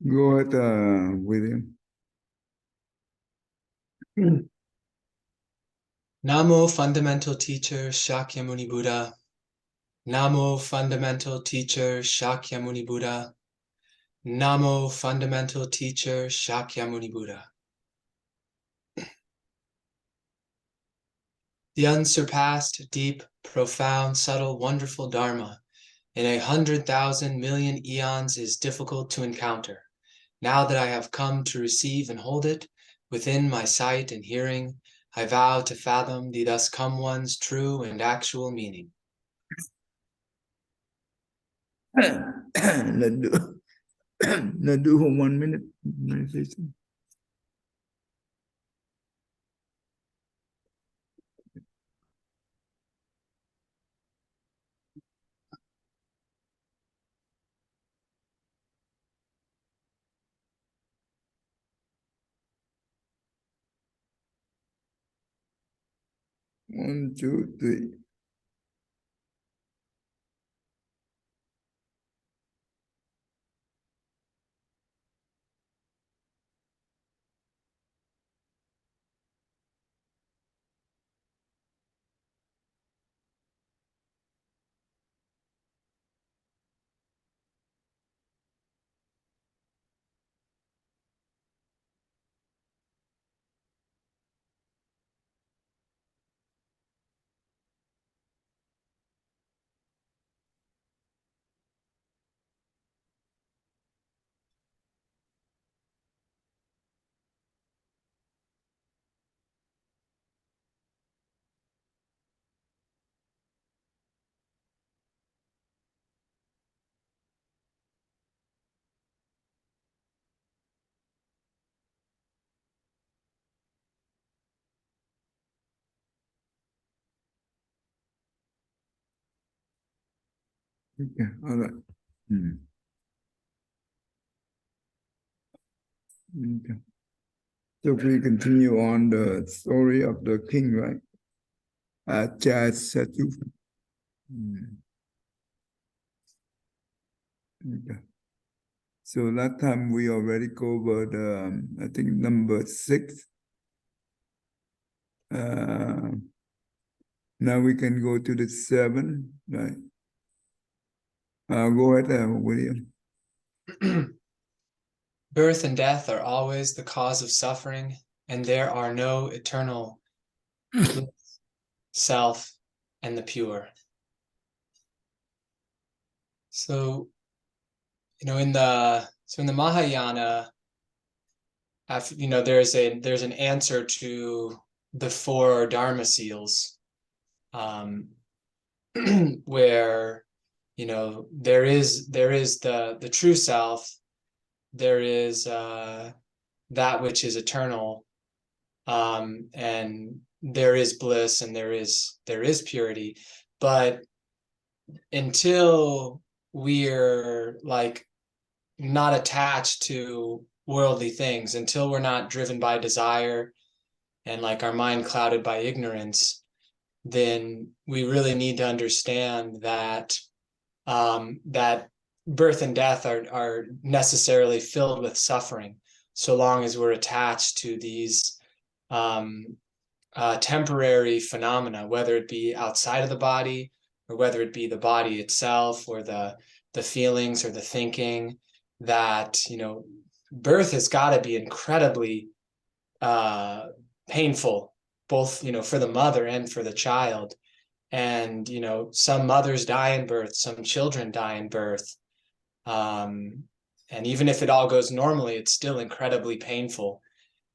Go ahead, William. Namo Fundamental Teacher Shakyamuni Buddha. Namo Fundamental Teacher Shakyamuni Buddha. Namo Fundamental Teacher Shakyamuni Buddha. The unsurpassed, deep, profound, subtle, wonderful Dharma in 100,000 million eons is difficult to encounter. Now that I have come to receive and hold it within my sight and hearing, I vow to fathom the thus come one's true and actual meaning. Let's do for 1 minute meditation. One, two, three. Okay, all right. Okay. So we continue on the story of the king, right? Ajatasatru. Okay. So last time we already covered, I think number 6. Now we can go to the 7, right? Go ahead, William. Birth and death are always the cause of suffering, and there are no eternal self and the pure. So, in the Mahayana, after, there's an answer to the 4 Dharma seals, where there is the true self, there is that which is eternal, and there is bliss, and there is purity. But until we're not attached to worldly things, until we're not driven by desire and our mind clouded by ignorance, then we really need to understand that that birth and death are necessarily filled with suffering, so long as we're attached to these temporary phenomena, whether it be outside of the body, or whether it be the body itself, or the feelings or the thinking. That birth has got to be incredibly painful, both for the mother and for the child. And some mothers die in birth, some children die in birth, and even if it all goes normally, it's still incredibly painful.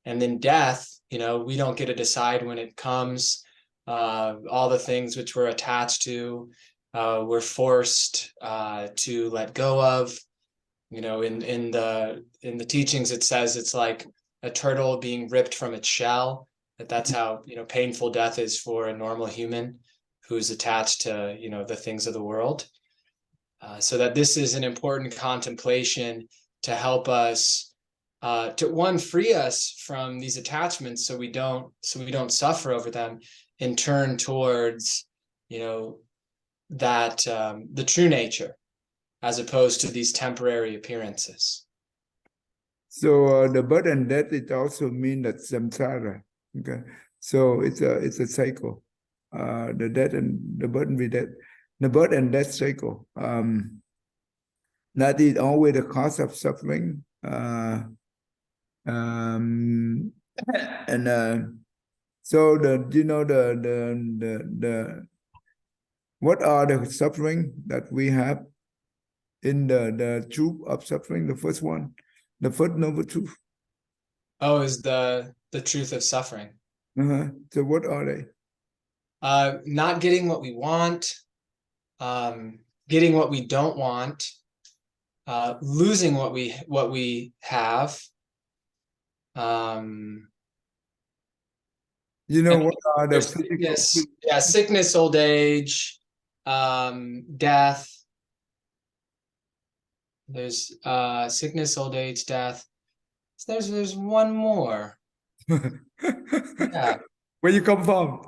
And then death, we don't get to decide when it comes. All the things which we're attached to, we're forced to let go of. In the teachings, it says it's like a turtle being ripped from its shell. That's how painful death is for a normal human who's attached to the things of the world. So that this is an important contemplation to help us to free us from these attachments, so we don't suffer over them, and turn towards that the true nature, as opposed to these temporary appearances. So the birth and death, it also means that samsara. Okay, so it's a cycle. The death and the birth and death, the birth and death cycle. That is always the cause of suffering. Um, and so the what are the suffering that we have in the truth of suffering? The first one, the first noble truth. Oh, is the truth of suffering. So what are they? Not getting what we want, getting what we don't want, losing what we have. You know, what are the There's physical? sickness, old age, death. There's sickness, old age, death. There's one more. Yeah. Where you come from?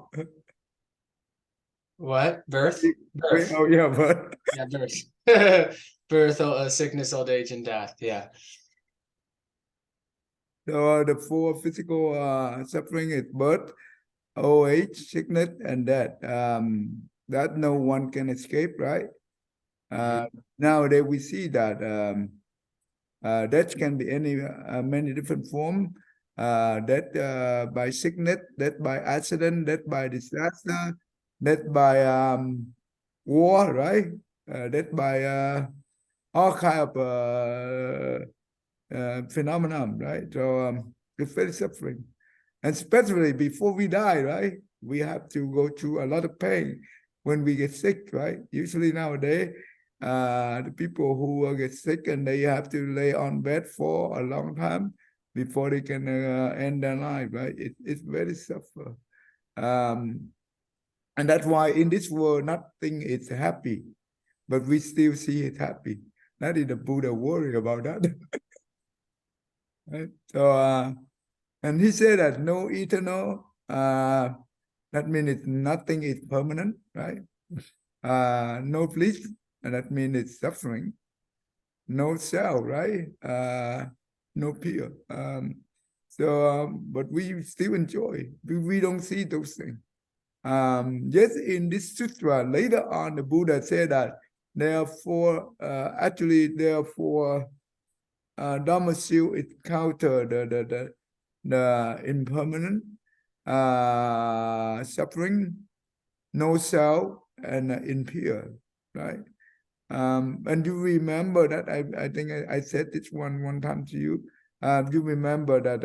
What? Birth? Birth. Oh yeah, but Yeah, birth. Birth, sickness, old age, and death. Yeah. so the four physical suffering is birth, old age, sickness, and death. That no one can escape, right? Nowadays we see that death can be many different forms. Death by sickness, death by accident, death by disaster, death by war, right? Death by all kind of phenomenon, right? So it's very suffering, and especially before we die, right? We have to go through a lot of pain when we get sick, right? Usually nowadays, the people who get sick and they have to lay on bed for a long time before they can end their life, right? It's very suffer. And that's why in this world, nothing is happy, but we still see it happy. Not in the Buddha worry about that. Right? So, and he said that no eternal, that means nothing is permanent, right? No bliss, and that means it's suffering. No self, right? No peer. But we still enjoy. We don't see those things. Yes, in this sutra, later on, the Buddha said that therefore, Dharma seal it counter the impermanent suffering, no self, and impure, right? And you remember that I think I said this one time to you. You remember that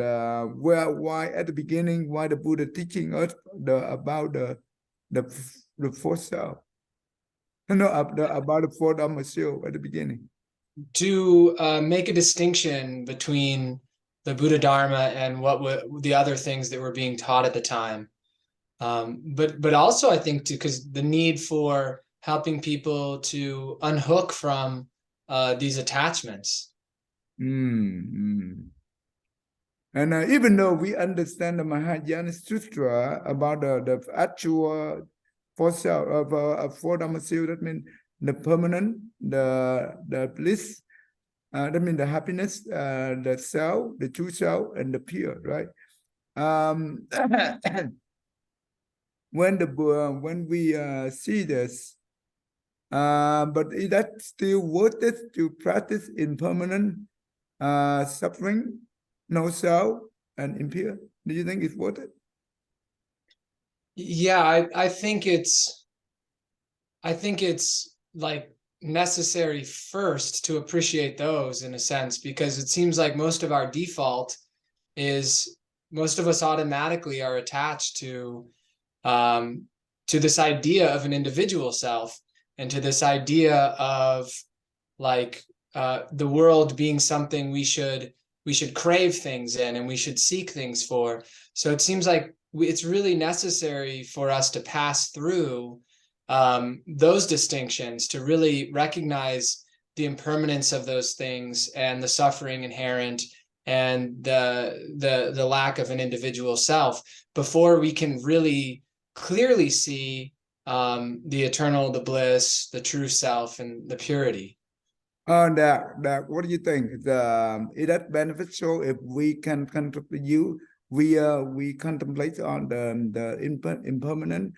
why at the beginning why the Buddha teaching us about the fourth self, no, about the fourth Dhamma seal at the beginning. To make a distinction between the Buddha Dharma and what the other things that were being taught at the time. But also I think because the need for helping people to unhook from these attachments. And even though we understand the Mahayana Sutra about the actual fourth self of four Dhamma seal, that means the permanent, the bliss, that means the happiness, the self, the true self, and the pure, right? When we see this, but is that still worth it to practice impermanent suffering, no self, and impure? Do you think it's worth it? Yeah, I think it's like necessary first to appreciate those in a sense, because it seems like most of our default is most of us automatically are attached to this idea of an individual self and to this idea of like the world being something we should crave things in and we should seek things for. So it seems like it's really necessary for us to pass through those distinctions to really recognize the impermanence of those things and the suffering inherent and the lack of an individual self before we can really clearly see the eternal, the bliss, the true self, and the purity. What do you think? Is that beneficial if we can contribute? We contemplate on the impermanent,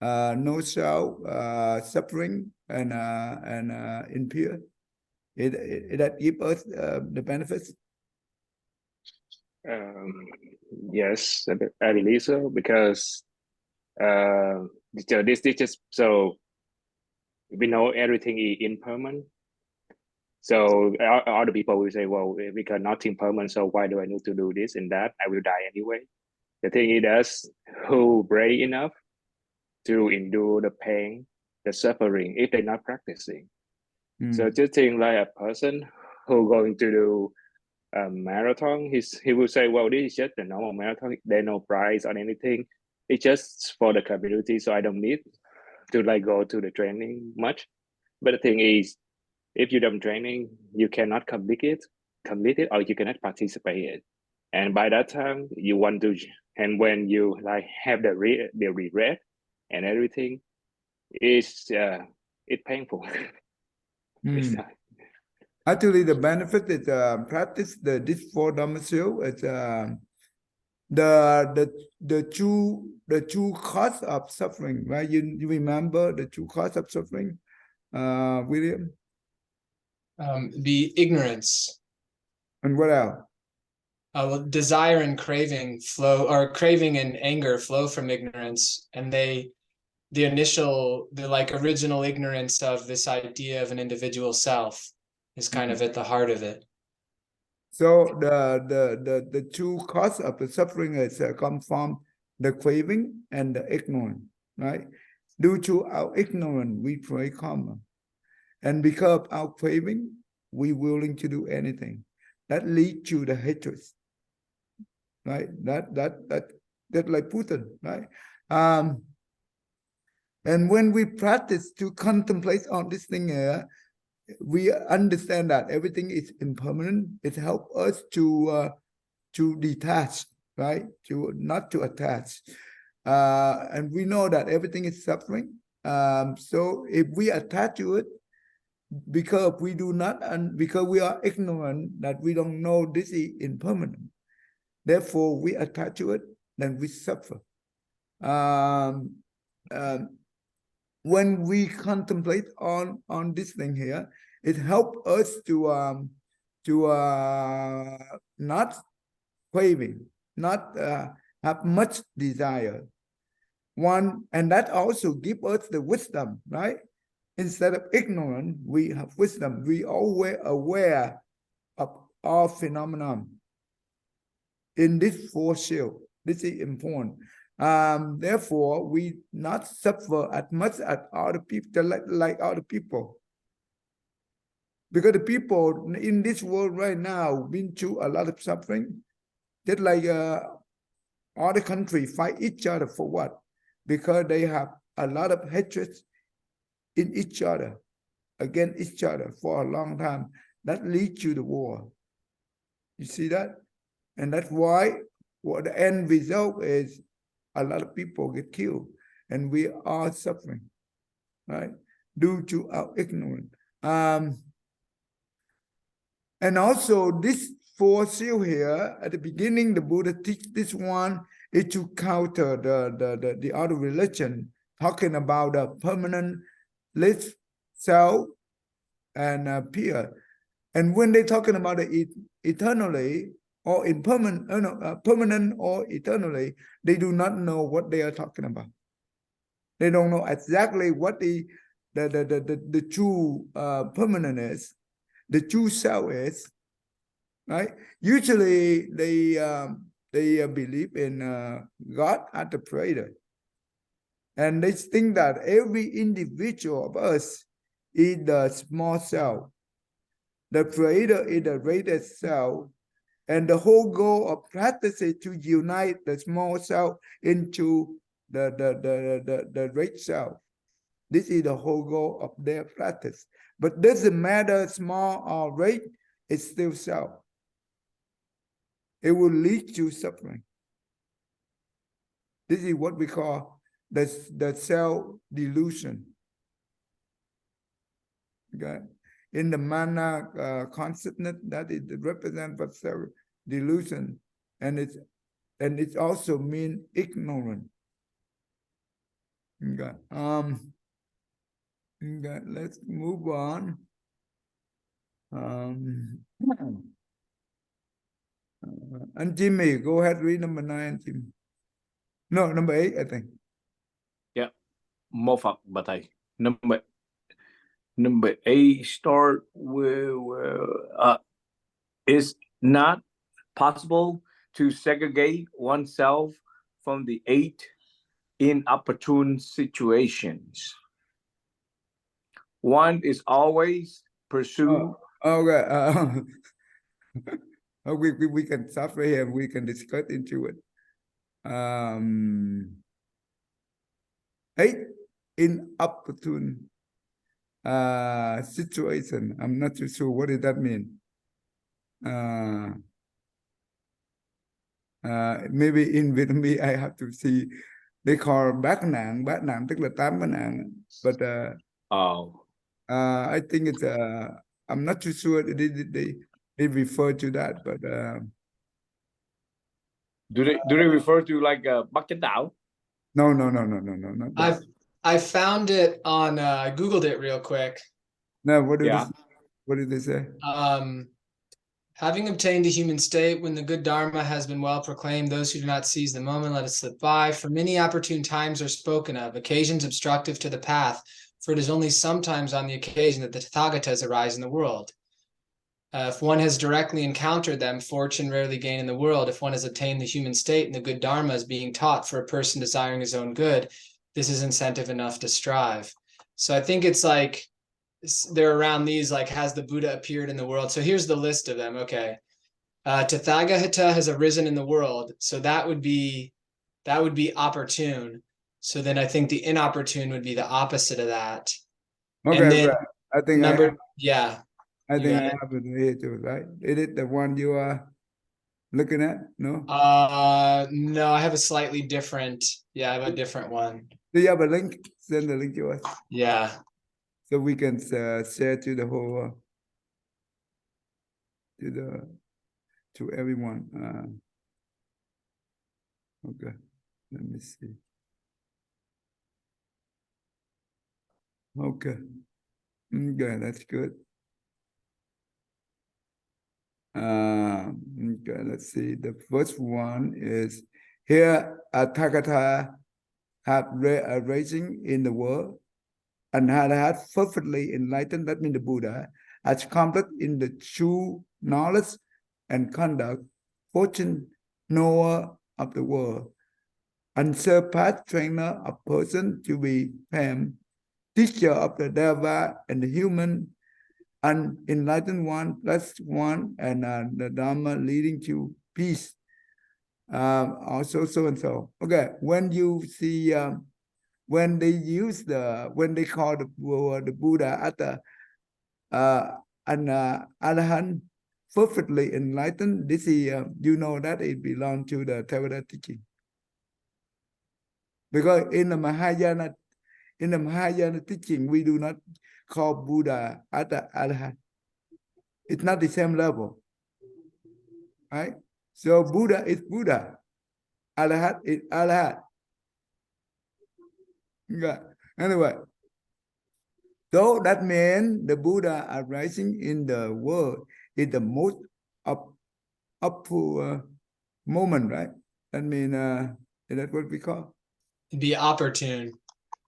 no self, suffering, and impure. It that give us the benefits? Um, yes, I believe so, because so this just so we know everything is impermanent. So all the people will say, well, we got nothing permanent, so why do I need to do this and that? I will die anyway. The thing is, that's who brave enough to endure the pain, the suffering, if they're not practicing. So just think like a person who going to do a marathon, he will say, well, this is just a normal marathon. There's no prize or anything. It's just for the community, so I don't need to like go to the training much. But the thing is, if you don't training, you cannot complete it, or you cannot participate in it. And by that time, you want to, and when you like have the regret and everything, it's painful. Actually, the benefit is practice this four domicile. It's the true cause of suffering, right? You remember the true cause of suffering, William? Be ignorance. And what else? Well, desire and craving flow, or craving and anger flow from ignorance, and the like original ignorance of this idea of an individual self is kind of at the heart of it. So the true cause of the suffering is come from the craving and the ignorance, right? Due to our ignorance, we pray karma, and because of our craving, we willing to do anything that leads to the hatred, right? That like Putin, right? And when we practice to contemplate on this thing here, we understand that everything is impermanent. It helps us to detach, right? To not to attach. And we know that everything is suffering. So if we attach to it, because we do not, and because we are ignorant that we don't know this is impermanent, therefore we attach to it, then we suffer. When we contemplate on this thing here, it helps us to not craving, not have much desire. And that also gives us the wisdom, right? Instead of ignorant, we have wisdom. We always aware of all phenomenon in this four shield. This is important. Therefore, we not suffer as much as other people, like other people. Because the people in this world right now been through a lot of suffering. Just like other countries fight each other for what? Because they have a lot of hatred in each other, against each other for a long time. That leads to the war. You see that? And that's why what the end result is a lot of people get killed, and we are suffering, right? Due to our ignorance. And also this four seal here, at the beginning, the Buddha teach this one is to counter the other religion, talking about the permanent live, self, and pure. And when they're talking about it eternally or impermanent, permanent or eternally, they do not know what they are talking about. They don't know exactly what the true permanent is, the true self is, right? Usually they believe in God as the creator. And they think that every individual of us is the small self. The creator is the greatest self. And the whole goal of practice is to unite the small self into the great self. This is the whole goal of their practice. But doesn't matter small or great, it's still self. It will lead to suffering. This is what we call the self delusion. Okay. in the mana consciousness, that it represents for self delusion, and it's also mean ignorant. Okay. Okay, let's move on. And Jimmy, go ahead, read number 9, Jimmy. No, number 8, I think. Yeah, mô Phật bà thầy. Number 8 start with it's not possible to segregate oneself from the 8 inopportune situations. One is always pursue. Okay. We can stop right here. We can discuss into it. 8 inopportune situation. I'm not too sure what does that mean. Maybe in Vietnamese I have to see. They call bát nạn tức là 8 cái nạn. But I think it's I'm not too sure they refer to that, but do they refer to like Bắc Chánh Đạo? No, not that. I found it on I googled it real quick. No, what did they say? Having obtained a human state, when the good Dharma has been well proclaimed, those who do not seize the moment let it slip by. For many opportune times are spoken of, occasions obstructive to the path, for it is only sometimes on the occasion that the Tathagatas arise in the world. If one has directly encountered them, fortune rarely gained in the world. If one has attained the human state and the good Dharma is being taught for a person desiring his own good, this is incentive enough to strive. So I think it's like, they're around these, like, has the Buddha appeared in the world? So here's the list of them. Okay. Tathagata has arisen in the world. So that would be opportune. So then I think the inopportune would be the opposite of that. Okay, and then right. I think I have it here too, right? Is it the one you are looking at? No? No, I have a slightly different. Yeah, I have a different one. Do you have a link? Send the link to us. Yeah. So we can share to the whole to everyone. Okay, let me see. Okay, that's good. Okay, let's see. The first one is here. Tathagata had raising in the world, and had perfectly enlightened, that means the Buddha, has accomplished in the true knowledge and conduct, fortune knower of the world, unsurpassed trainer of person to be famed, teacher of the Deva and the human, unenlightened one, plus one, and the Dharma leading to peace. Also so and so. Okay, when you see when they call the Buddha as an Arahant, perfectly enlightened, this is you know that it belongs to the Theravada teaching. Because in the Mahayana teaching, we do not call Buddha as an Arahant. It's not the same level, right? So Buddha is Buddha, Arahant is Arahant. Yeah. Anyway, so that means the Buddha arising in the world is the most upful moment, right? That means is that what we call? Be opportune.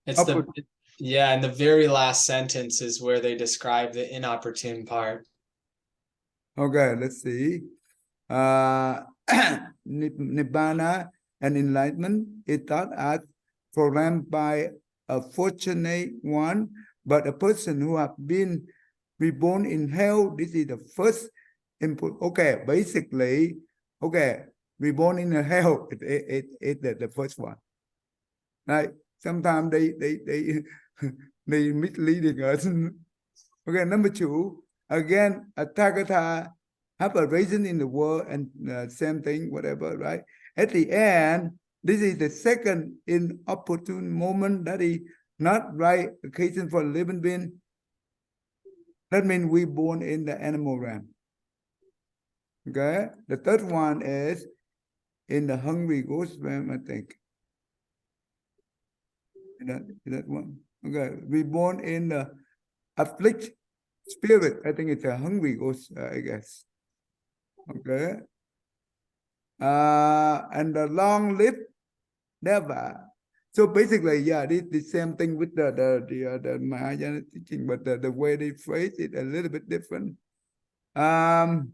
It's Opportune. and the very last sentence is where they describe the inopportune part. Okay, let's see. Nibbana and enlightenment is thought as programmed by a fortunate one, but a person who have been reborn in hell, this is the first input. Okay, basically, okay, reborn in hell is the first one. Right? Sometimes they misleading us. Okay, number 2, again, a Tathagata have a reason in the world and same thing, whatever, right? At the end, this is the second inopportune moment, that is not right occasion for living being. That means we born in the animal realm. Okay. The third one is in the hungry ghost realm, I think. That one. Okay. We born in the afflict spirit. I think it's a hungry ghost, I guess. Okay. And the long live never. So basically, yeah, this the same thing with the Mahayana teaching, but the way they phrase it a little bit different. And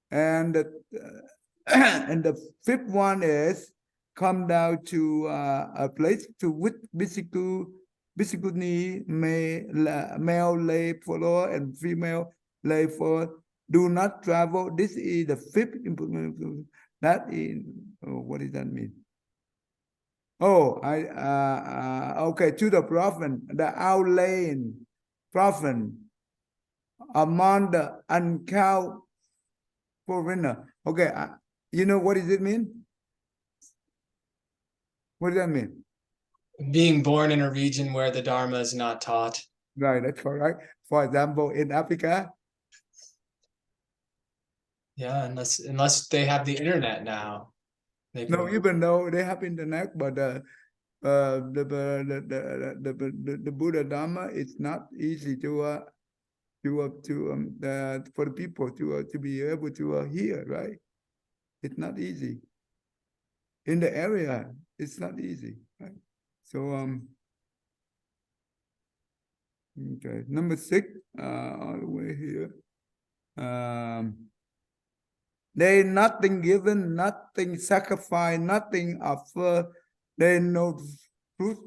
the and the fifth one is come down to a place to which bhikkhuni male lay follower and female lay follower do not travel. This is the fifth implement. That is, what does that mean? Oh, okay, to the province, the outlying province among the uncount foreigner. Okay, you know what does it mean? What does that mean? Being born in a region where the Dharma is not taught. Right, that's correct. For example, in Africa. Yeah, unless they have the internet now. They No, can, even though they have internet, but the Buddha Dharma is not easy for the people to be able to hear, right? It's not easy. In the area, it's not easy, right? So okay, number 6, all the way here. They nothing given, nothing sacrificed, nothing offered. They no fruit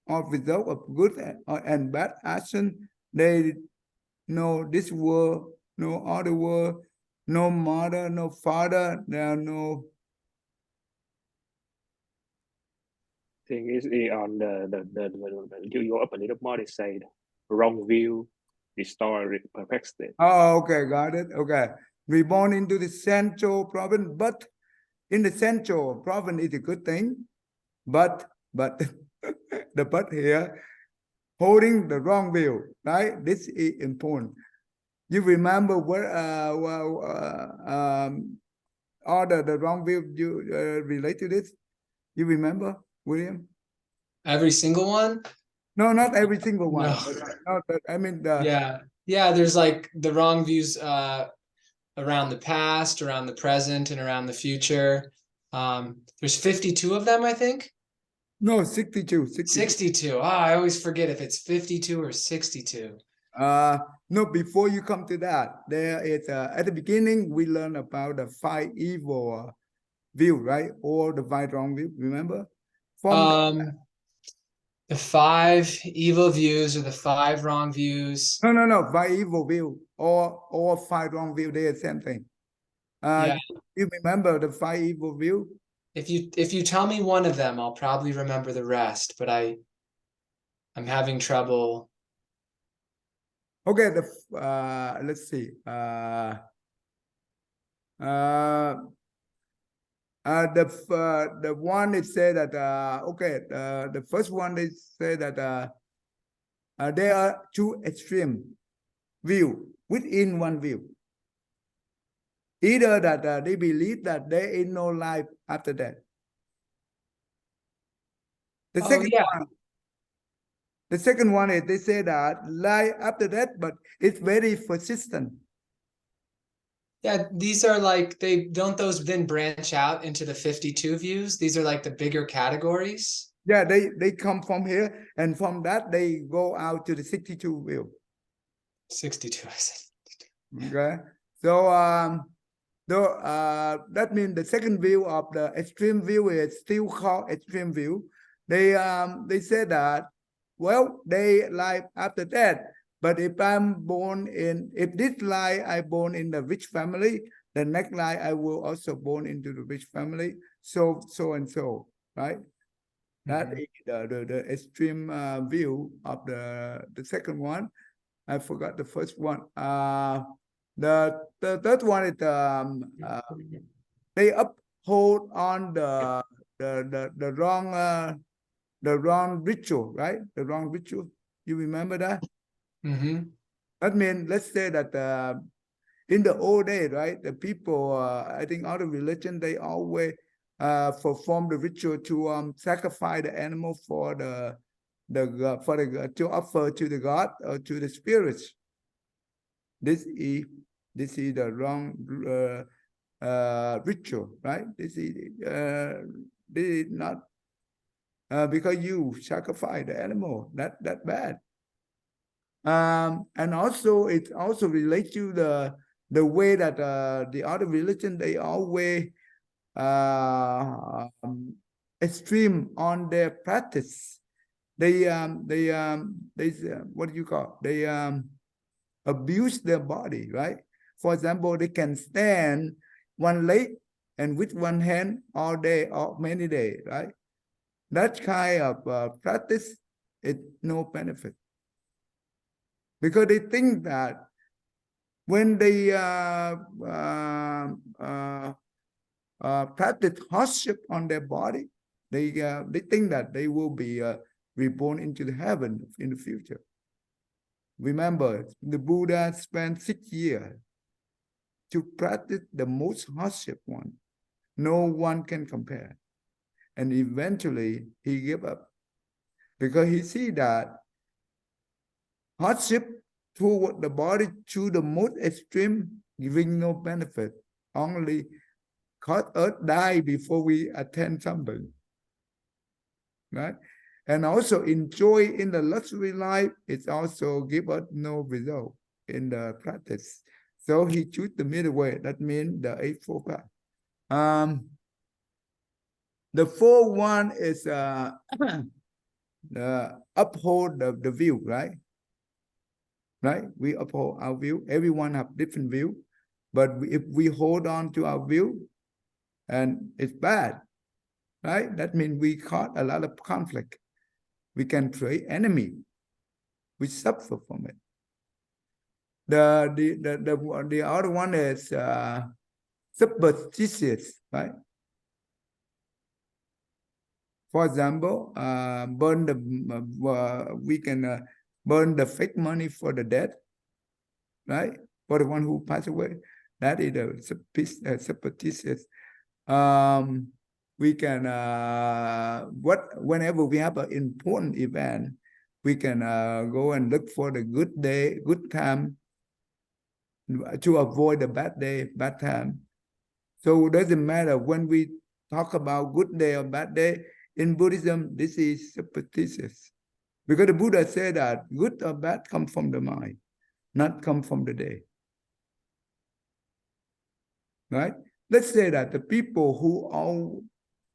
or result of good and bad action. They know this world, no other world, no mother, no father. There are no. Thing is on you go up a little more. They say wrong view, restore perfect state. Oh, okay, got it. Okay, reborn into the central province, but in the central province is a good thing, but the but here holding the wrong view, right? This is important. You remember what all the wrong view you relate to this? You remember, William? every single one? No, not every single one. No. I mean the Yeah, there's like the wrong views around the past, around the present, and around the future. There's 52 of them, I think. no 62. 62. I always forget if it's 52 or 62. No, before you come to that, there is at the beginning we learn about the 5 evil view, right? Or the 5 wrong view. Remember? The 5 evil views or the 5 wrong views. No, 5 evil view or 5 wrong view. They are the same thing. Yeah. You remember the 5 evil view? If you tell me one of them, I'll probably remember the rest, but I'm having trouble. Okay, let's see. The one is say that okay, the first one is say that there are 2 extreme view within one view. Either that they believe that there is no life after death. The second one is they say that life after death, but it's very persistent. Yeah, these are like those then branch out into the 52 views. These are like the bigger categories. Yeah, they come from here, and from that they go out to the 62 view. 62, I said. Okay, so that means the second view of the extreme view is still called extreme view. They say that, well, they life after death, but if this life I born in the rich family, the next life I will also born into the rich family, so and so, right? That is the extreme view of the second one. I forgot the first one. The third one is they uphold on the wrong ritual, right? The wrong ritual. You remember that? That means, let's say that in the old days, right, the people, I think other religion, they always perform the ritual to sacrifice the animal for to offer to the god or to the spirits. This is the wrong ritual, right? This is not because you sacrifice the animal. That bad. And also it also relates to the way that the other religion, they always extreme on their practice. They what do you call? They abuse their body, right? For example, they can stand one leg and with one hand all day or many days, right? That kind of practice is no benefit, because they think that when they practice hardship on their body, they think that they will be reborn into the heaven in the future. Remember, the Buddha spent 6 years to practice the most hardship one. No one can compare. And eventually he gave up because he see that hardship toward the body to the most extreme giving no benefit, only cause us die before we attain something, right? And also enjoy in the luxury life, it also give us no result in the practice. So he choose the middle way. That means the Eightfold Path. The fourth one is uphold the view, right? Right? We uphold our view. Everyone have different view, but if we hold on to our view, and it's bad, right? That means we cause a lot of conflict. We can create enemy. We suffer from it. The other one is superstitious, right? For example, we can burn the fake money for the dead, right? For the one who passed away. That is a superstitious. We can whenever we have an important event, we can go and look for the good day, good time, to avoid the bad day, bad time. So it doesn't matter when we talk about good day or bad day. In Buddhism, this is superstitious, because the Buddha said that good or bad come from the mind, not come from the day. Right? Let's say that the people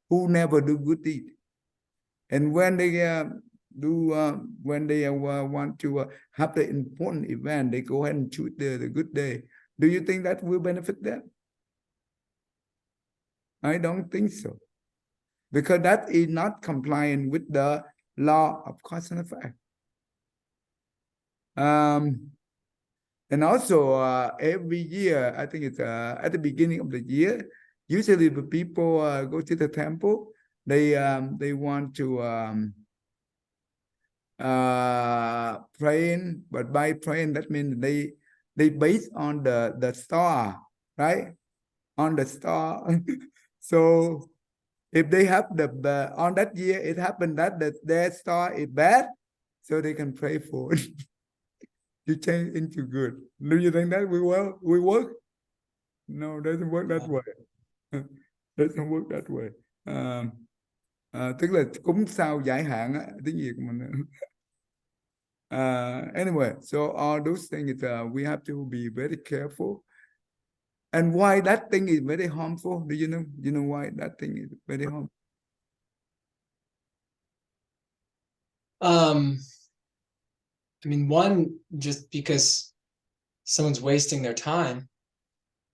who never do good deed, and when they want to have the important event, they go ahead and choose the good day. Do you think that will benefit them? I don't think so, because that is not compliant with the law of cause and effect. And also every year, I think it's at the beginning of the year, usually the people go to the temple. They want to praying, but by praying, that means they base on the star, right? On the star. So if they have the on that year, it happened that their star is bad, so they can pray for it. You change into good. Do you think that we work? No, it doesn't work that way. Doesn't work that way. Tức là cúng sao giải hạn á, tiếng Việt mình. Anyway, so all those things we have to be very careful. And why that thing is very harmful? Do you know? You know why that thing is very harmful? I mean, one, just because someone's wasting their time,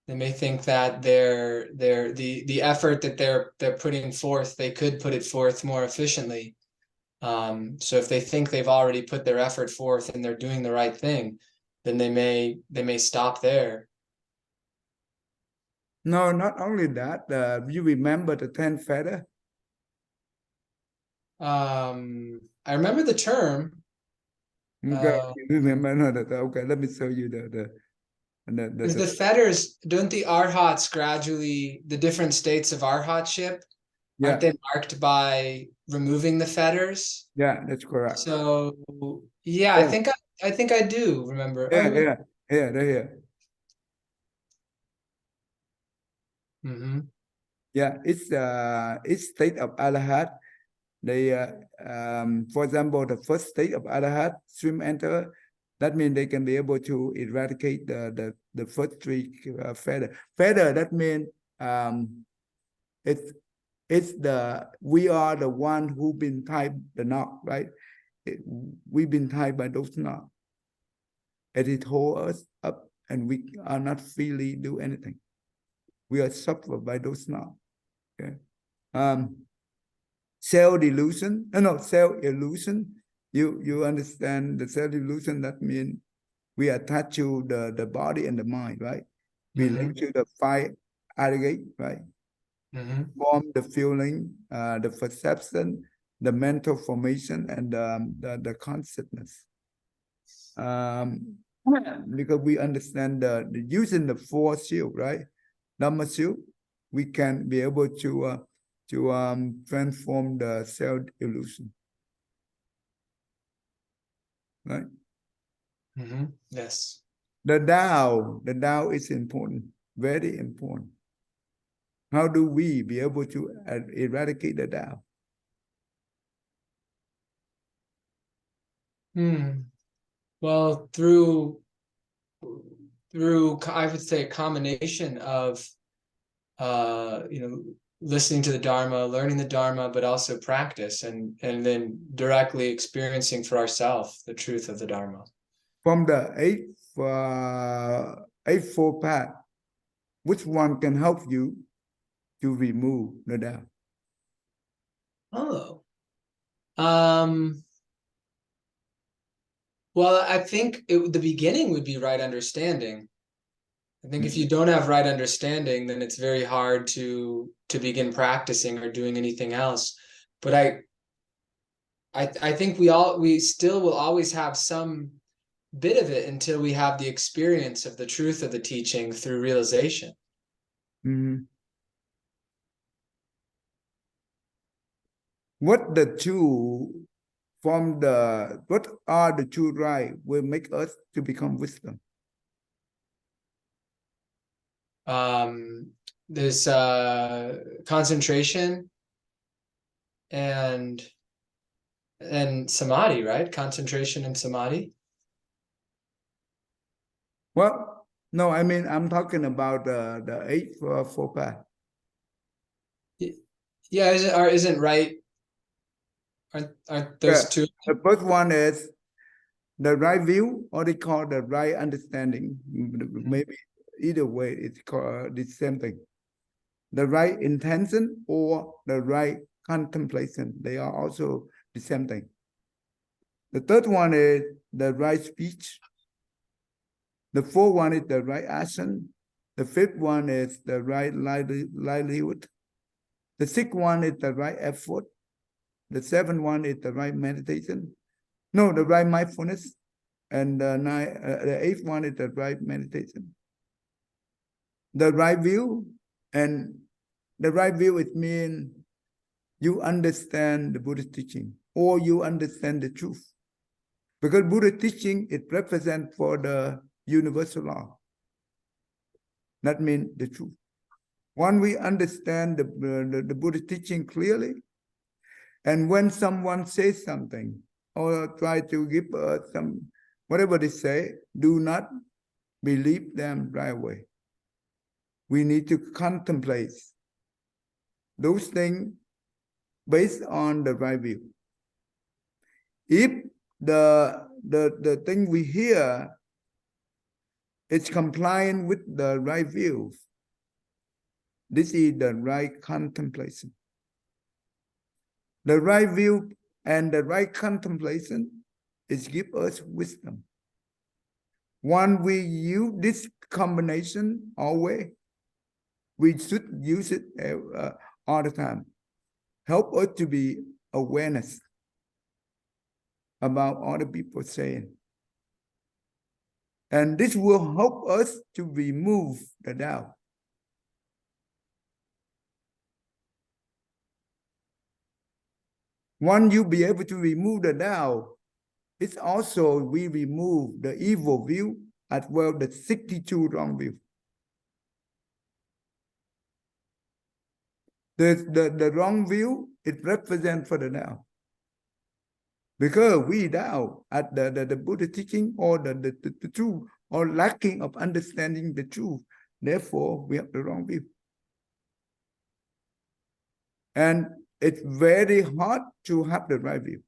they may think that the effort that they're putting forth, they could put it forth more efficiently. So if they think they've already put their effort forth and they're doing the right thing, then they may stop there. No, not only that. You remember the 10 fetters? I remember the term. Okay, remember, no, okay, let me show you Because the fetters, don't the arhats gradually, the different states of arhatship, yeah, aren't they marked by removing the fetters? yeah, that's correct. So yeah, Yeah. I think I do remember. Yeah, Oh, yeah, yeah, they're here. mhm. Yeah, it's state of Arahat. They, for example, the first state of Arahat, swim enter, that means they can be able to eradicate the first three feather. Feather, that means it's we are the one who been tied the knot, right? We've been tied by those knots. And it hold us up, and we are not freely do anything. We are suffered by those knots. Okay. Self-delusion, no, self-illusion. You understand the self-illusion, that means we attach to the body and the mind, right? We link to the five aggregate, right? Form, the feeling, the perception, the mental formation, and the consciousness. Because we understand the using the four shield, right? Dhamma shield, we can be able to transform the self-illusion, right? Yes. The Tao is important, very important. How do we be able to eradicate the Tao? Well, through I would say a combination of listening to the Dharma, learning the Dharma, but also practice and then directly experiencing for ourselves the truth of the Dharma. From the eightfold path, which one can help you to remove the Tao? Oh. Well, I think the beginning would be right understanding. I think if you don't have right understanding, then it's very hard to begin practicing or doing anything else. But I think we still will always have some bit of it until we have the experience of the truth of the teaching through realization. What are the two right will make us to become wisdom? There's concentration and samadhi, right? Concentration and samadhi. Well, no, I mean, I'm talking about the eightfold path. Yeah, isn't right? Aren't those two? The first one is the right view, or they call the right understanding. Maybe either way, it's called the same thing. The right intention or the right contemplation, they are also the same thing. The third one is the right speech. The fourth one is the right action. The fifth one is the right livelihood. The sixth one is the right effort. The seventh one is the right meditation. No, the right mindfulness. And the eighth one is the right meditation. The right view, and the right view, it means you understand the Buddhist teaching, or you understand the truth. Because Buddhist teaching, it represents for the universal law. That means the truth. When we understand the Buddhist teaching clearly, and when someone says something, or try to give some, whatever they say, do not believe them right away. We need to contemplate those things based on the right view. If the thing we hear is compliant with the right view, this is the right contemplation. The right view and the right contemplation is give us wisdom. When we use this combination always, we should use it all the time. Help us to be awareness about other people saying. And this will help us to remove the doubt. Once you be able to remove the doubt, it's also we remove the evil view as well the 62 wrong view. The wrong view, it represents for the doubt. Because we doubt at the Buddha teaching or the truth or lacking of understanding the truth. Therefore, we have the wrong view. And it's very hard to have the right view.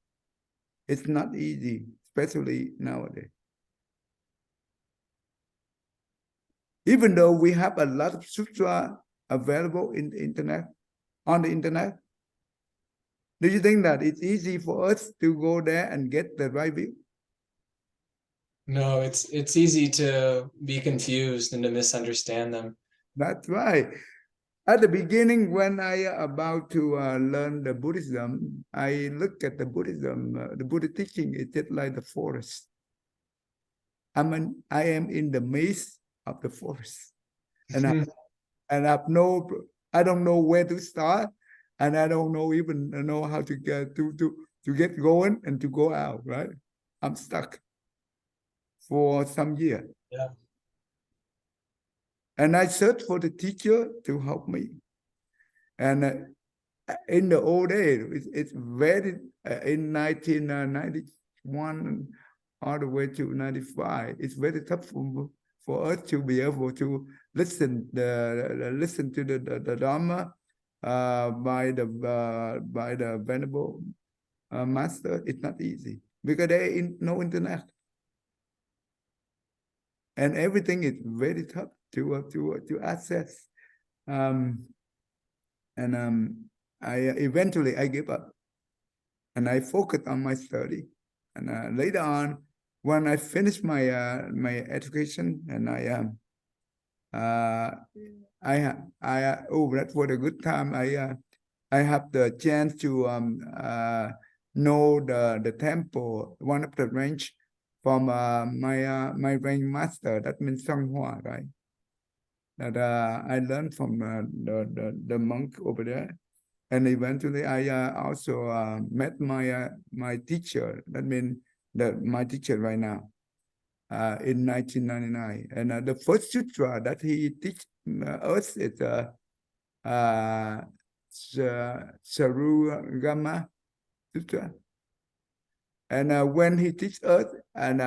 It's not easy, especially nowadays. Even though we have a lot of sutra available in the internet, on the internet, do you think that it's easy for us to go there and get the right view? No, it's easy to be confused and to misunderstand them. That's right. At the beginning, when I about to learn the Buddhism, I look at the Buddhism, the Buddha teaching. It's just like the forest. I am in the maze of the forest, and I don't know where to start, and I don't even know how to get to get going and to go out. Right, I'm stuck for some years. Yeah. And I searched for the teacher to help me. And in the old days, it's very, in 1991 all the way to 95, it's very tough for us to be able to listen to the Dharma by the Venerable Master. It's not easy because there is no internet. And everything is very tough to access. I eventually give up, and I focused on my study. And later on, when I finished my my education, and that was a good time. I have the chance to know the temple, one of the range from my range master. That means Sanghua, right? That I learned from the monk over there, and eventually I also met my teacher. That means my teacher right now in 1999. And the first sutra that he teach us is Sarugama Sutra. And when he teach us, and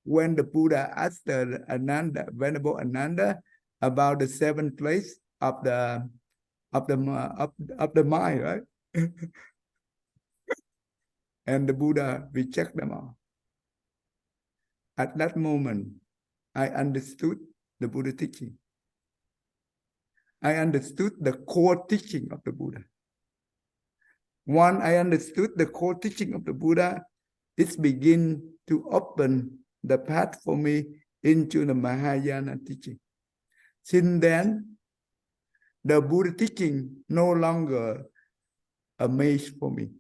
when the Buddha asked the Ananda, Venerable Ananda, about the 7 places of the mind, right? And the Buddha reject them all. At that moment, I understood the Buddha teaching. I understood the core teaching of the Buddha. Once I understood the core teaching of the Buddha, it begin to open the path for me into the Mahayana teaching. Since then, the Buddha teaching no longer a maze for me.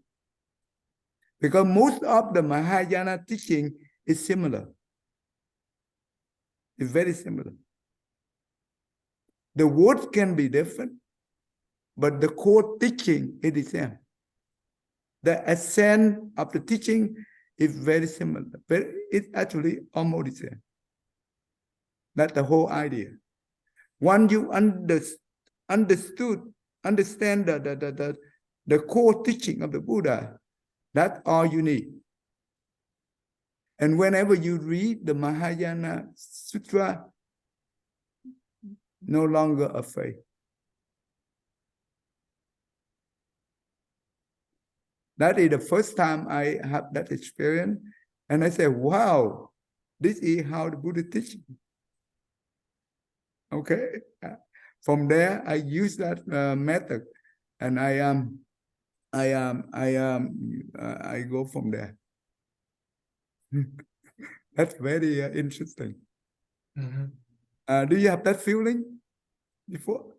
Because most of the Mahayana teaching is similar. It's very similar. The words can be different, but the core teaching is the same. The essence of the teaching is very similar. It's actually almost the same. That's the whole idea. Once you understand the core teaching of the Buddha, that's all you need. And whenever you read the Mahayana Sutra, no longer afraid. That is the first time I have that experience. And I said, wow, this is how the Buddha teaches. Okay. From there, I use that method, and I go from there. That's very interesting. Mm-hmm. Do you have that feeling before?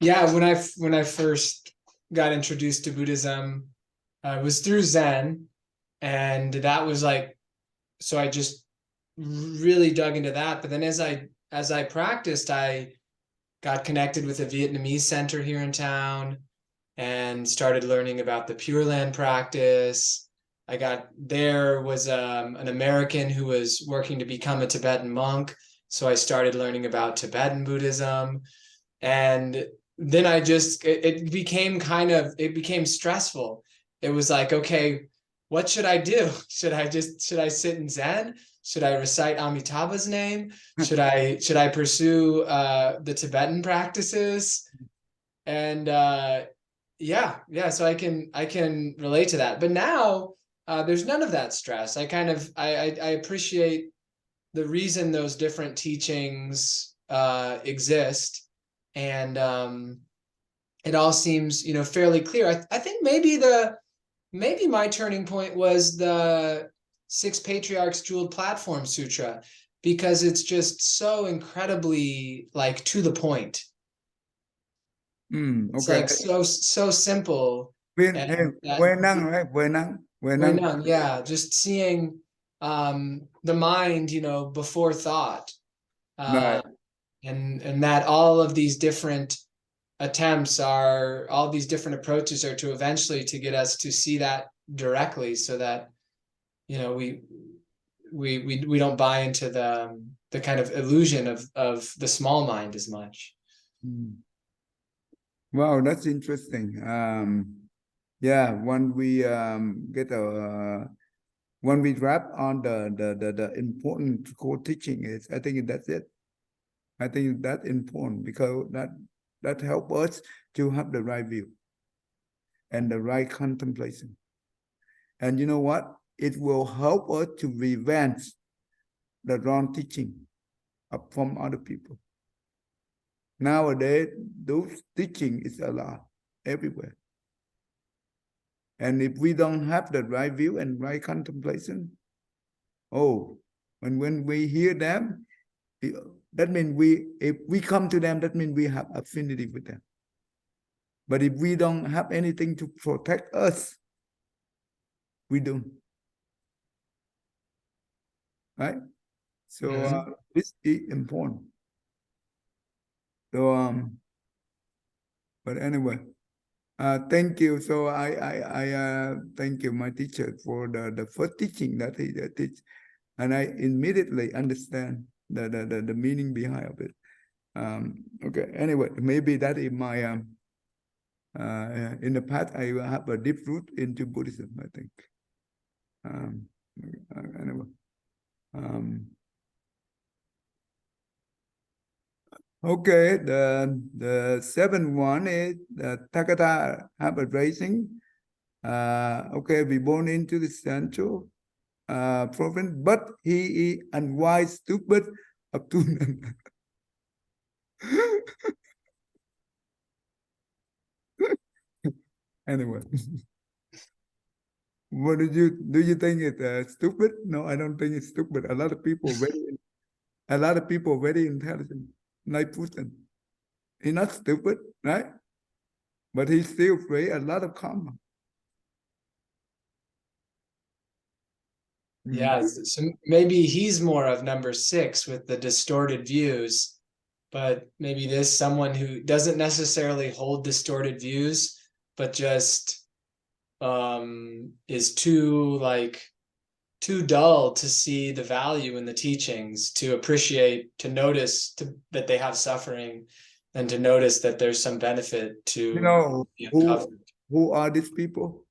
Yeah, when I first got introduced to Buddhism, it was through Zen, and that was like, so I just really dug into that. But then as I practiced, I got connected with a Vietnamese center here in town and started learning about the Pure Land practice. There was an American who was working to become a Tibetan monk. So I started learning about Tibetan Buddhism. And then it became stressful. It was like, okay, what should I do? Should I sit in Zen? Should I recite Amitabha's name? Should I pursue the Tibetan practices? And so I can relate to that. But now there's none of that stress. I appreciate the reason those different teachings exist, and it all seems, fairly clear. I think maybe my turning point was the Six Patriarchs Jeweled Platform Sutra, because it's just so incredibly like to the point. It's Okay. like so simple. When, And that- Huệ năng, right? Huệ năng, Huệ năng. None, yeah, just seeing the mind, before thought. Right. And that all of these different all these different approaches are to eventually to get us to see that directly, so that we don't buy into the kind of illusion of the small mind as much. Wow, that's interesting. Yeah, when we when we wrap on the important core teaching is, I think that's it. I think that's important, because that helps us to have the right view and the right contemplation. And you know what? It will help us to prevent the wrong teaching from other people. Nowadays, those teaching is a lot everywhere. And if we don't have the right view and right contemplation, and when we hear them, that means if we come to them, that means we have affinity with them. But if we don't have anything to protect us, we don't. Right? So this is important. So but anyway, thank you. So I thank you, my teacher, for the first teaching that he teach, and I immediately understand the meaning behind of it. Okay. Anyway, maybe that is my in the past I have a deep root into Buddhism, I think. Anyway. Okay, the seventh one is the Takata habit raising. Okay, we born into the central province, but he is unwise, stupid, obtuse. Anyway, what do you think it's stupid? No, I don't think it's stupid. A lot of people very intelligent, like Putin. He's not stupid, right? But he still create a lot of karma. Yeah, so maybe he's more of number 6 with the distorted views, but maybe this someone who doesn't necessarily hold distorted views, but just is too dull to see the value in the teachings, to appreciate, to notice that they have suffering, and to notice that there's some benefit to be uncovered. Who are these people?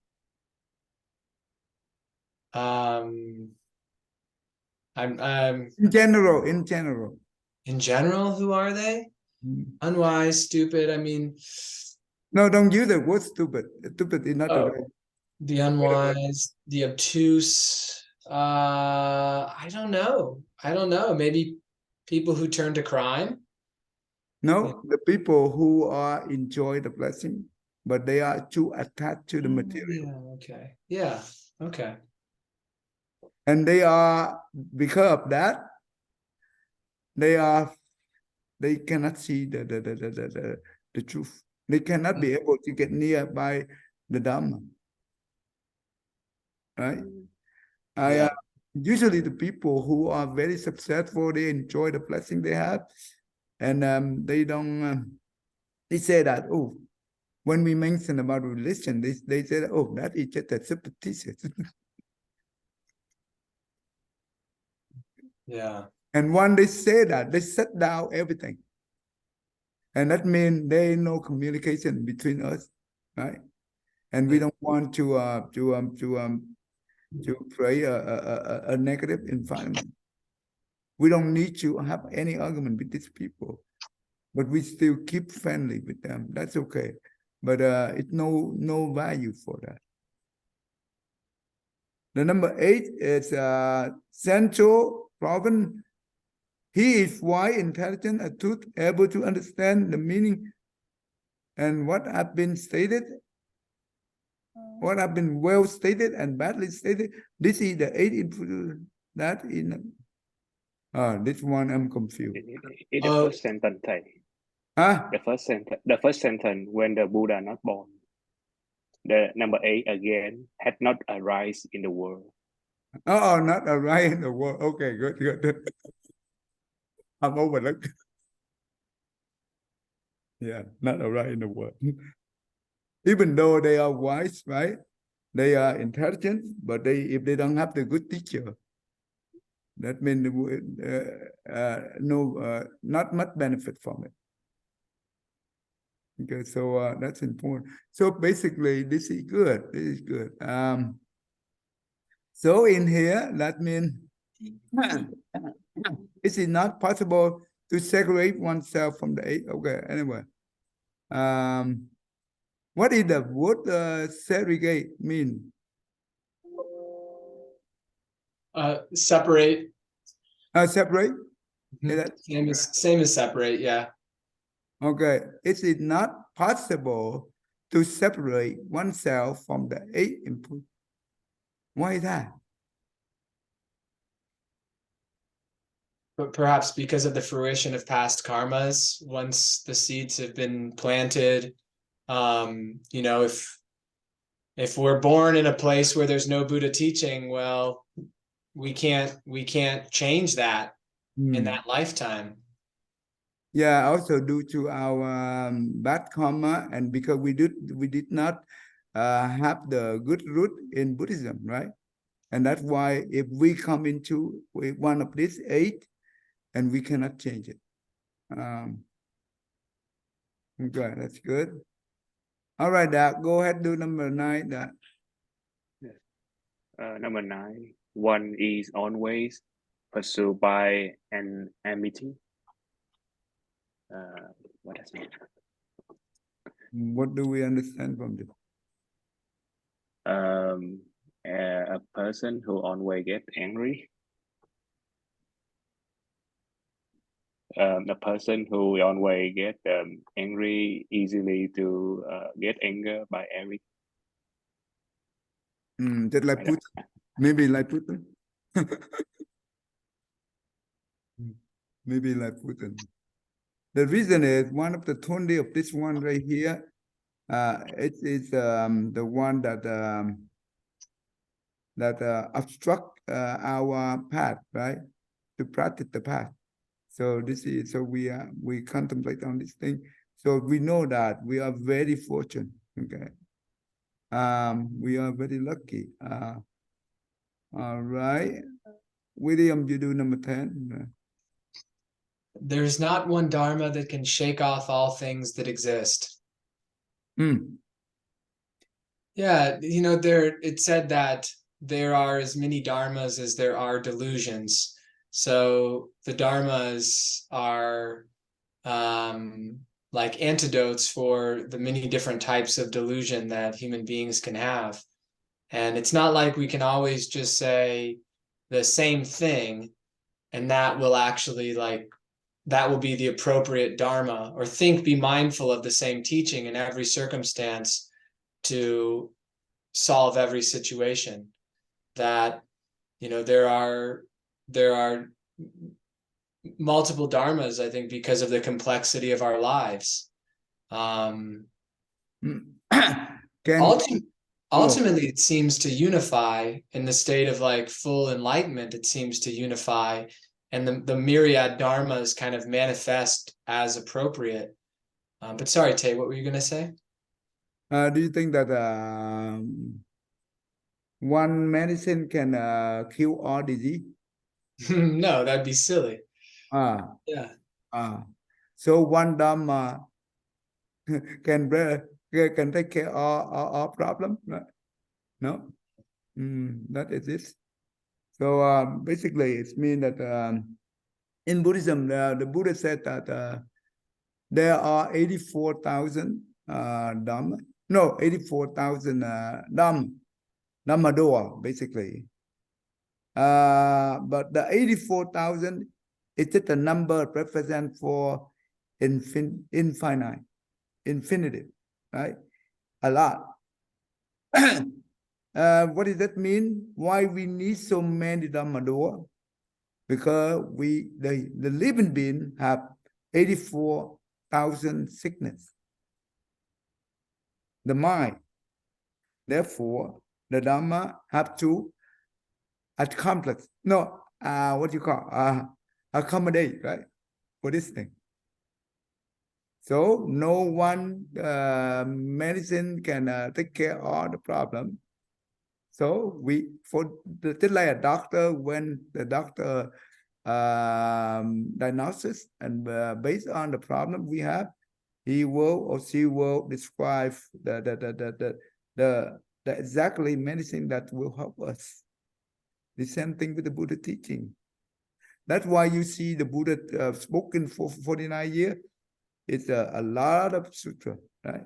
I'm In general. In general, who are they? Unwise, stupid. I mean, no, don't use the word stupid. Stupid is not the right. The unwise, the obtuse. I don't know. Maybe people who turn to crime. No, the people who are enjoy the blessing, but they are too attached to the material. Yeah, okay. Yeah, okay. And they are, because of that, they cannot see the truth. They cannot be able to get near by the Dhamma. Right? usually the people who are very successful, they enjoy the blessing they have, and they don't. They say that, oh, when we mention about religion, they say that, oh, that is just a superstition. Yeah. And when they say that, they shut down everything. And that means there is no communication between us, right? And we don't want to create a negative environment. We don't need to have any argument with these people, but we still keep friendly with them. That's okay. But it's no value for that. The number 8 is central province. He is wise, intelligent, astute, able to understand the meaning and what have been stated, what have been well stated and badly stated. This is the 8 influence that in. This one I'm confused. In the first sentence, thầy. Huh? The first sentence, when the Buddha not born, the number 8 again had not arisen in the world. Oh, not arrive in the world. Okay, good. I'm overlooked. Yeah, not arrive in the world. Even though they are wise, right? They are intelligent, but if they don't have the good teacher, that means not much benefit from it. Okay, so that's important. So basically, this is good. This is good. So in here, that means it is not possible to separate oneself from the 8. Okay, anyway. What is the word segregate mean? Separate. Separate? Same as separate, yeah. Okay, it is not possible to separate oneself from the 8 input. Why is that? But perhaps because of the fruition of past karmas, once the seeds have been planted, you know, if we're born in a place where there's no Buddha teaching, well, we can't change that in that lifetime. Yeah, also due to our bad karma, and because we did not have the good root in Buddhism, right? And that's why if we come into one of these 8, and we cannot change it. Okay, that's good. All right, go ahead, do number 9. Number 9, one is always pursued by an enmity. What does it mean? What do we understand from this? A person who always gets angry. A person who always get angry, easily to get anger by everything. Just like Putin. Maybe like Putin. Maybe like Putin. The reason is one of the 20 of this one right here. It is the one that obstruct our path, right? To practice the path. So we contemplate on this thing. So we know that we are very fortunate. Okay. We are very lucky. All right. William, you do number 10. There's not one dharma that can shake off all things that exist. Yeah, you know, it said that there are as many dharmas as there are delusions. So the dharmas are like antidotes for the many different types of delusion that human beings can have. And it's not like we can always just say the same thing and that will actually that will be the appropriate dharma, or be mindful of the same teaching in every circumstance to solve every situation. That, you know, there are multiple dharmas, I think, because of the complexity of our lives. ultimately it seems to unify in the state of like full enlightenment. It seems to unify, and the myriad dharmas kind of manifest as appropriate. But sorry, Tay, what were you going to say? Do you think that one medicine can cure all disease? No, that'd be silly. Ah, Yeah. so one Dhamma can take care of all problem? No, that is it. So basically, it means that in Buddhism, the Buddha said that there are 84,000 Dhamma. No, 84,000 Dhammadora, basically. But the 84,000 is just a number represent for infinite, infinitive, right? A lot. What does that mean? Why we need so many Dhammadora? Because the living being have 84,000 sickness. The mind. Therefore, the Dhamma have to accomplish. No, what you call accommodate, right? For this thing. So no one medicine can take care of all the problem. So just like a doctor, when the doctor diagnosis and based on the problem we have, he will or she will describe the exactly medicine that will help us. The same thing with the Buddha teaching. That's why you see the Buddha spoken for 49 years. It's a lot of sutra, right?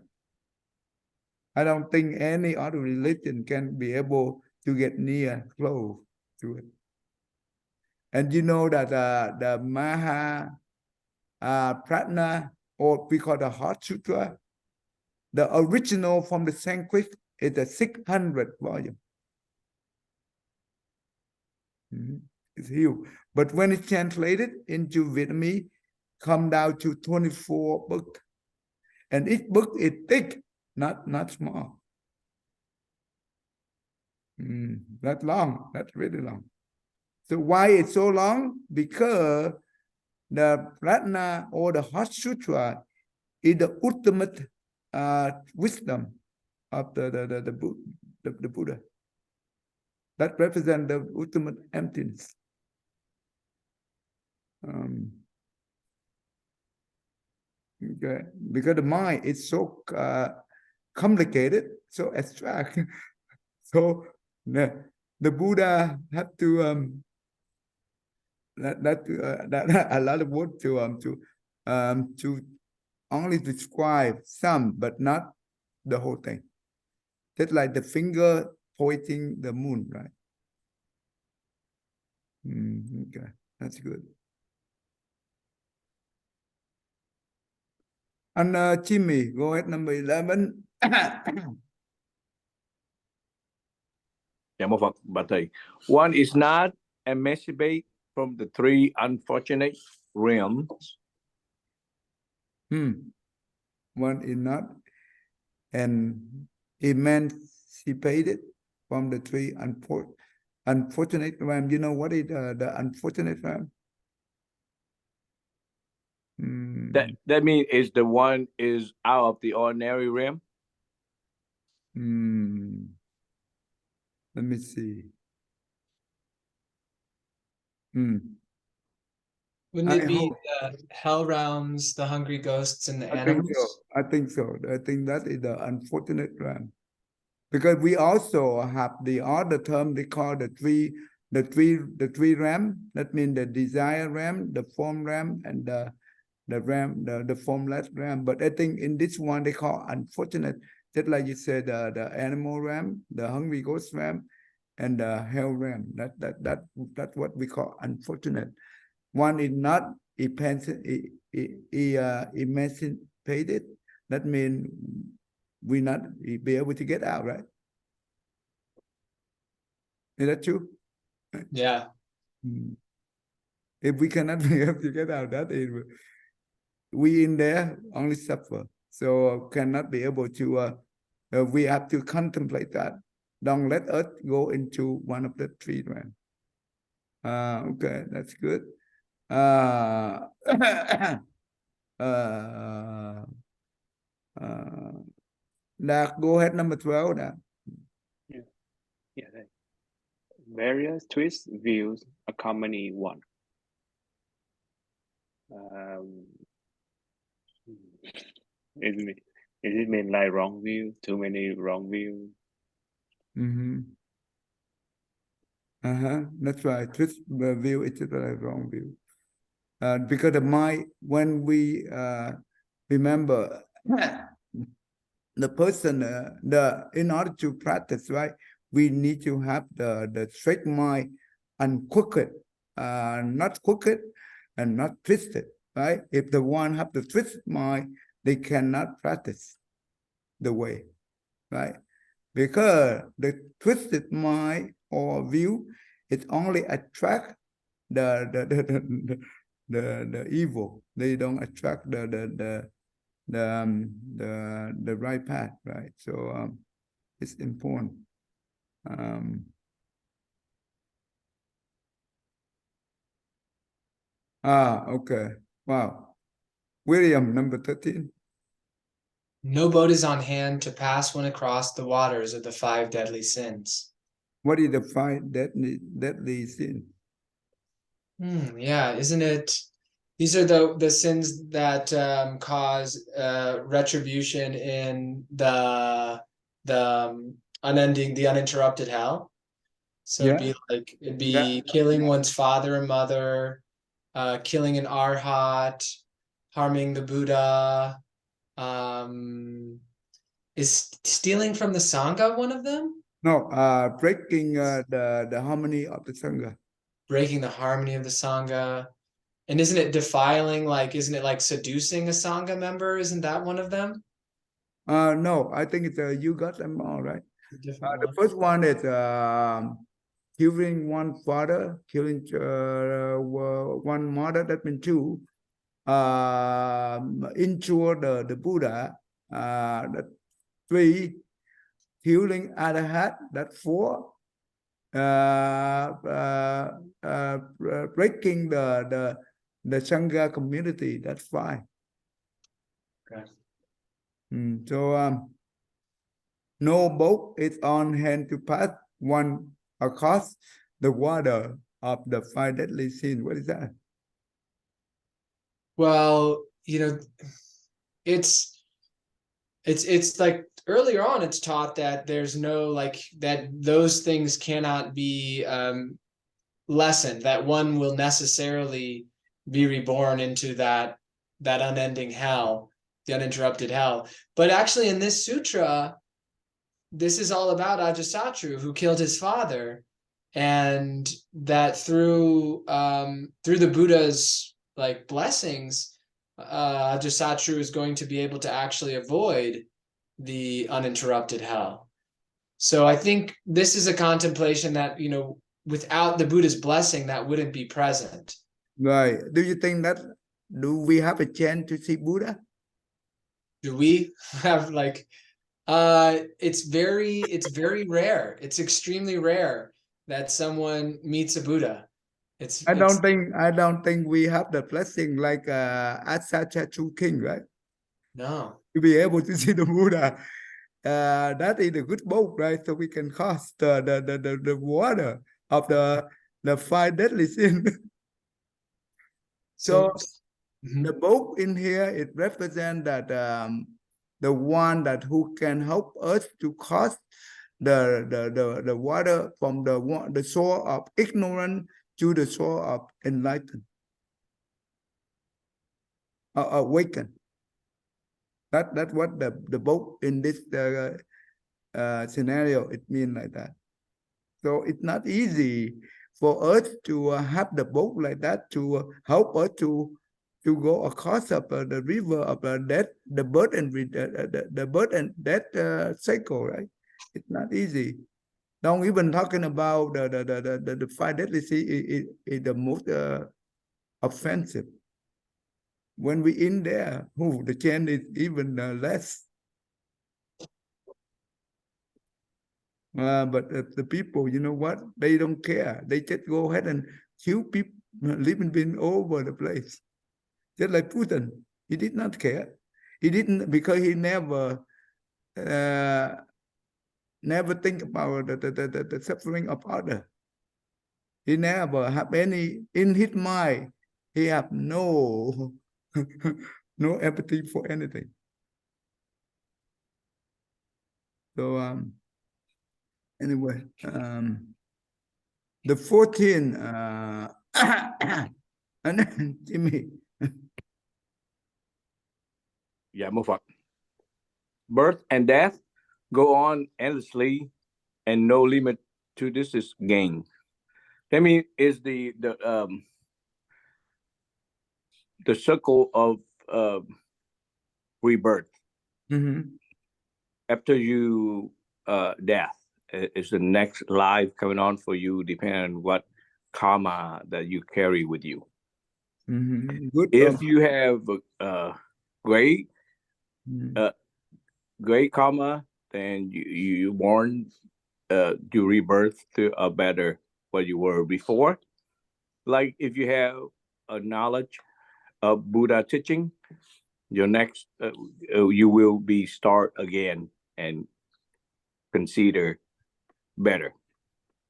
I don't think any other religion can be able to get near close to it. And you know that the Maha Pratna, or we call the Heart Sutra, the original from the Sanskrit is a 600 volume. It's huge. But when it's translated into Vietnamese, come down to 24 books. And each book is thick, not small. That's long, that's really long. So why it's so long? Because the Pratna or the Heart Sutra is the ultimate wisdom of the Buddha. That represents the ultimate emptiness. Okay. Because the mind is so complicated, so abstract. So the Buddha had to that a lot of work to only describe some, but not the whole thing. Just like the finger pointing the moon, right? Okay, that's good. And Jimmy, go ahead, number 11. Yeah, một Phật, bà thầy. One is not emancipate from the three unfortunate realms. One is not emancipated from the three unfortunate realms. You know what is the unfortunate realm? That means is the one is out of the ordinary realm. Let me see. Wouldn't it be the hell realms, the hungry ghosts, and the animals? I think so. I think that is the unfortunate realm. Because we also have the other term they call the three realm. That means the desire realm, the form realm, and the formless realm. But I think in this one they call unfortunate, just like you said, the animal realm, the hungry ghost realm, and the hell realm. That's what we call unfortunate. One is not emancipated. That means we not be able to get out, right? Is that true? Yeah. If we cannot be able to get out, that is, we in there only suffer. So cannot be able to We have to contemplate that. Don't let us go into one of the three realms. Okay, that's good. Dak, go ahead, number 12 now. Yeah. Various twist views accompany one. Is it mean like wrong view? Too many wrong view? That's right. Twist view is a wrong view. Because the mind, when we remember the person, in order to practice, right, we need to have the straight mind and crooked, not crooked and not twisted, right? If the one have the twisted mind, they cannot practice the way, right? Because the twisted mind or view, it only attract the evil. They don't attract the right path, right? So it's important. Okay. Wow. William, number 13. No boat is on hand to pass one across the waters of the 5 deadly sins. What is the 5 deadly sin? Yeah, isn't it? These are the sins that cause retribution in the uninterrupted hell. So Yeah. it'd be killing one's father and mother, killing an arhat, harming the Buddha. Is stealing from the Sangha one of them? No, breaking the harmony of the Sangha. Breaking the harmony of the Sangha. And isn't it defiling, isn't it like seducing a Sangha member? Isn't that one of them? No, I think it's you got them all right. The One. first one is killing one father, killing one mother, that means 2. Injure the Buddha, that 3. Killing Arahat, that's 4. Breaking the Sangha community, that's 5. Okay. So no boat is on hand to pass one across the water of the 5 deadly sins. What is that? Well, it's like earlier on it's taught that there's no that those things cannot be lessened, that one will necessarily be reborn into that unending hell, the uninterrupted hell. But actually in this sutra, this is all about Ajatasatru, who killed his father, and that through the Buddha's blessings, Ajatasatru is going to be able to actually avoid the uninterrupted hell. So I think this is a contemplation that, without the Buddha's blessing, that wouldn't be present. Right. Do you think that, do we have a chance to see Buddha? Do we have it's very rare. It's extremely rare that someone meets a Buddha. I don't think we have the blessing like Ajatasatru king, right? No. To be able to see the Buddha. That is a good boat, right? So we can cross the water of the 5 deadly sins. So the boat in here, it represents that the one that who can help us to cross the water from the shore of ignorance to the shore of enlightened, awaken. That's what the boat in this scenario, it means like that. So it's not easy for us to have the boat like that to help us to go across of the river of death, the birth and death cycle, right? It's not easy. Don't even talking about the 5 deadly sins is the most offensive. When we in there, the chance is even less. But the people, you know what? They don't care. They just go ahead and kill people, living beings all over the place. Just like Putin, he did not care. He didn't, because he never think about the suffering of others. He never have any in his mind. He have no no empathy for anything. So anyway, the 14 and then Jimmy. Yeah, move on. Birth and death go on endlessly, and no limit to this is gain. That means is the circle of rebirth. Mm-hmm. After you death is the next life coming on for you, depending on what karma that you carry with you. Mm-hmm. Good. If you have great great karma, then you born to rebirth to a better what you were before. Like if you have a knowledge of Buddha teaching, your next you will be start again and consider better.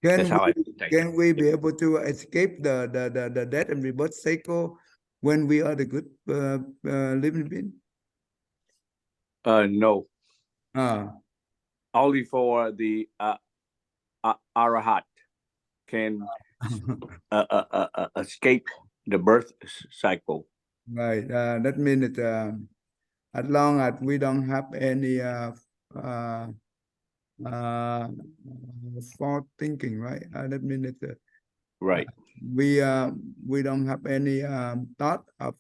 That's how I think. Can we be able to escape the death and rebirth cycle when we are the good living being? No, only for the arahat can escape the birth cycle. Right. That means that as long as we don't have any fault thinking, right? That means that Right. we don't have any thought of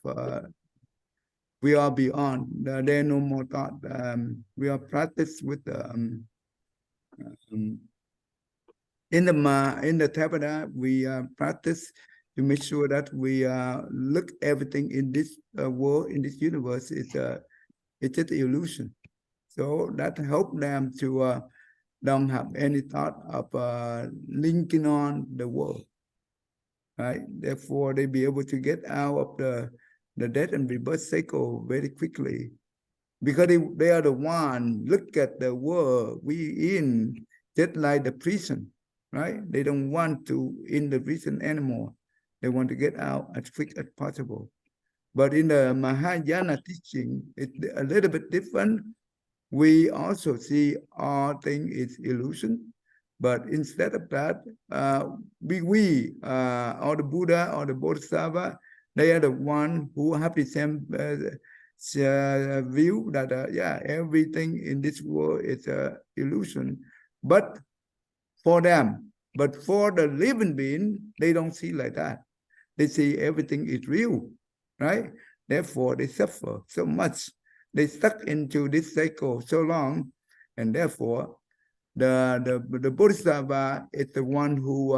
we are beyond. There are no more thought. We are practiced with in the Theravada, we practice to make sure that we look everything in this world, in this universe, it's just illusion. So that help them to don't have any thought of linking on the world, right? Therefore, they be able to get out of the death and rebirth cycle very quickly, because they are the one look at the world we in just like the prison, right? They don't want to in the prison anymore. They want to get out as quick as possible. But in the Mahayana teaching, it's a little bit different. We also see all things is illusion, but instead of that, or the Buddha or the Bodhisattva, they are the one who have the same view that yeah, everything in this world is an illusion. But for them, but for the living being, they don't see like that. They see everything is real, right? Therefore, they suffer so much. They stuck into this cycle so long, and therefore, the Bodhisattva is the one who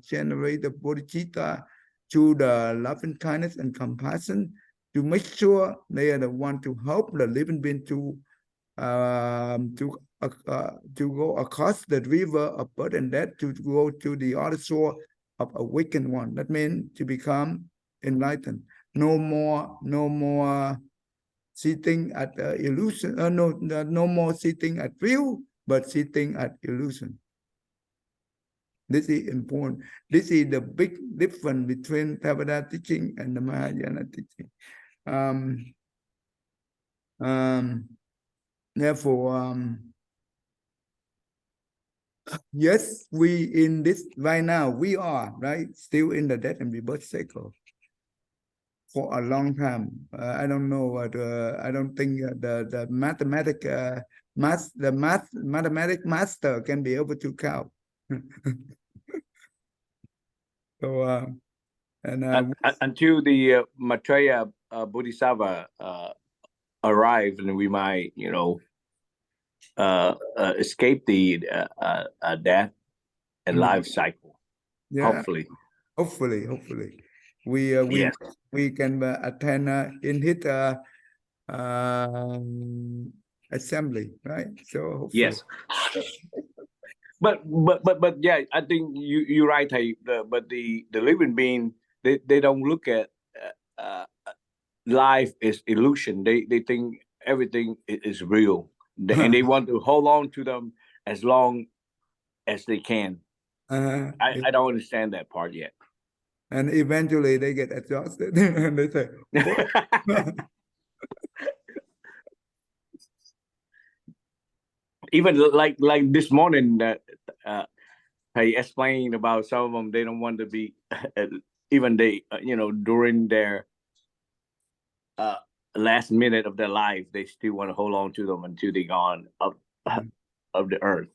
generate the bodhicitta through the loving kindness and compassion to make sure they are the one to help the living being to go across the river of birth and death to go to the other shore of awakened one. That means to become enlightened. No more sitting at illusion. No more sitting at real, but sitting at illusion. This is important. This is the big difference between Theravada teaching and the Mahayana teaching. Therefore, yes, we in this right now, we are right still in the death and rebirth cycle for a long time. I don't know what I don't think the mathematic mathematic master can be able to count. So until the Maitreya Bodhisattva arrive, and we might, escape the death and life cycle. yeah, Hopefully. we we can attend in his assembly, right? So hopefully. Yes. But yeah, I think you're right. Hey, but the living being, they don't look at life as illusion. They think everything is real, and they want to hold on to them as long as they can. I don't understand that part yet. And eventually they get exhausted and they say, "What?" Even like this morning that I explained about some of them, they don't want to be even they during their last minute of their life, they still want to hold on to them until they gone up of the earth.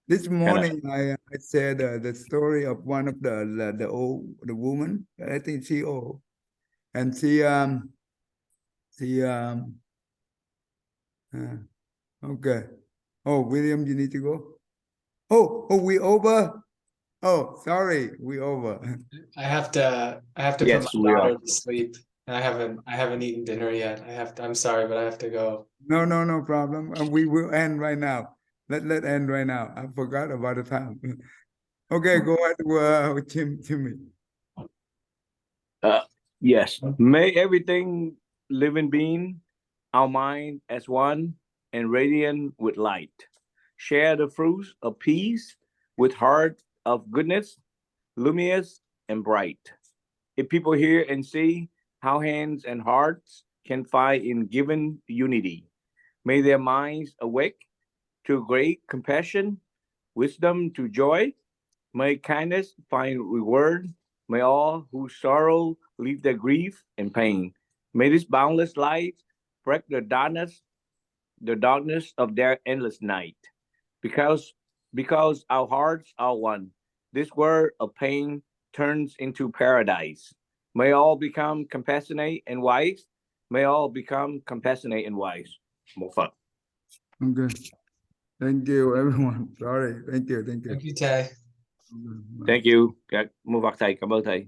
This morning, I said the story of one of the woman. I think she old, and she okay. Oh, William, you need to go. Oh, we over. Oh, sorry, we over. I have to put Yes, my we are. daughter to sleep. I haven't eaten dinner yet. I'm sorry, but I have to go. No problem. We will end right now. Let end right now. I forgot about the time. Okay, go ahead with Jimmy. Yes. May everything living being, our mind as one and radiant with light. Share the fruits of peace with heart of goodness, luminous and bright. If people hear and see how hands and hearts can find in given unity, may their minds awake to great compassion, wisdom to joy. May kindness find reward. May all who sorrow leave their grief and pain. May this boundless light break the darkness of their endless night. Because our hearts are one, this world of pain turns into paradise. May all become compassionate and wise. May all become compassionate and wise. Một Phật. Okay. Thank you, everyone. Sorry. Thank you. Thank you, Tay. Thank you. Một Phật thầy, cảm ơn thầy.